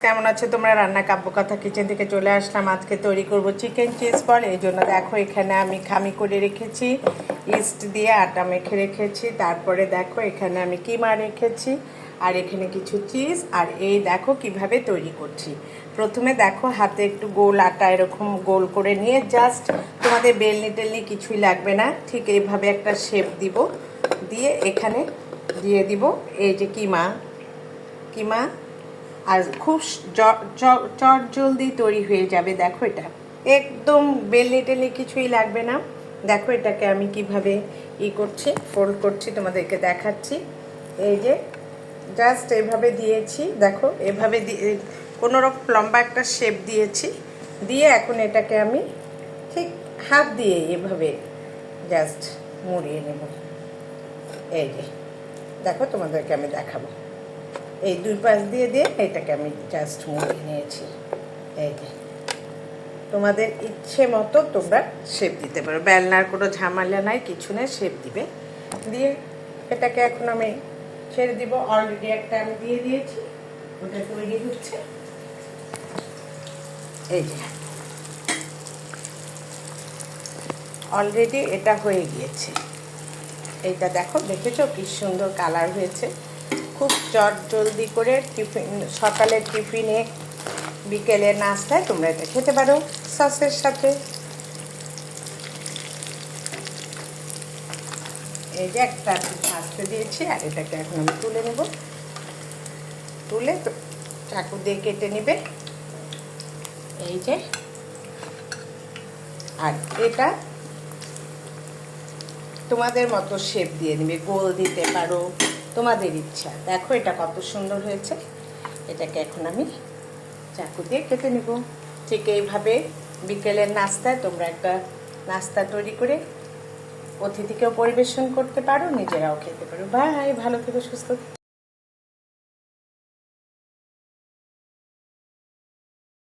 কেমন আছো তোমরা? রান্না কাব্যকথা কিচেন থেকে চলে আসলাম। আজকে তৈরি করব চিকেন চিজ বল। এই জন্য দেখো এখানে আমি খামি করে রেখেছি, ইস্ট দিয়ে আটা মেখে রেখেছি। তারপরে দেখো এখানে আমি কিমা রেখেছি, আর এখানে কিছু চিজ। আর এই দেখো কিভাবে তৈরি করছি। প্রথমে দেখো হাতে একটু গোল আটা এরকম গোল করে নিয়ে জাস্ট, তোমাদের বেলনি টেলনি কিছুই লাগবে না, ঠিক এইভাবে একটা শেপ দিব। দিয়ে এখানে দিয়ে দিব এই যে কিমা কিমা আর খুব চট জলদি তৈরি হয়ে যাবে। দেখো এটা একদম বেলনি টেলনি কিছুই লাগবে না। দেখো এটাকে আমি কিভাবে করছি, ফোল্ড করছি, তোমাদেরকে দেখাচ্ছি। এই যে জাস্ট এভাবে দিয়েছি, দেখো এভাবে কোনো রকম লম্বা একটা শেপ দিয়েছি। দিয়ে এখন এটাকে আমি ঠিক হাত দিয়ে এভাবে জাস্ট মুড়িয়ে নেব। এই যে দেখো তোমাদেরকে আমি দেখাবো। এই দুই পাশ দিয়ে দিয়ে এটাকে আমি জাস্ট মুড়িয়ে নিয়েছি। এই যে তোমাদের ইচ্ছে মতো তোমরা শেপ দিতে পারো, বেলনার কোনো ঝামেলা নাই, কিছু নেই, শেপ দিবে। দিয়ে এটাকে এখন আমি ছেড়ে দিব। অলরেডি একটা আমি দিয়ে দিয়েছি, ওটা তৈরি হচ্ছে। এই যে অলরেডি এটা হয়ে গিয়েছে। এইটা দেখো, দেখেছো কি সুন্দর কালার হয়েছে। খুব চট জলদি করে টিফিন, সকালের টিফিনে, বিকেলের নাস্তায় তোমরা এটা খেতে পারো সসের সাথে। এই যে একটা ভাজতে দিয়েছি, আর এটাকে এখন আমি তুলে নেব। তুলে তো চাকু দিয়ে কেটে নেবে। এই যে, আর এটা তোমাদের মতো শেপ দিয়ে নেবে, গোল দিতে পারো, তোমাদের ইচ্ছা। দেখো এটা কত সুন্দর হয়েছে। এটাকে এখন আমি চাকু দিয়ে কেটে নেব। ঠিক এইভাবে বিকেলের নাস্তায় তোমরা একটা নাস্তা তৈরি করে অতিথিকেও পরিবেশন করতে পারো, নিজেরাও খেতে পারো। বাই, ভালো থেকো, সুস্থ।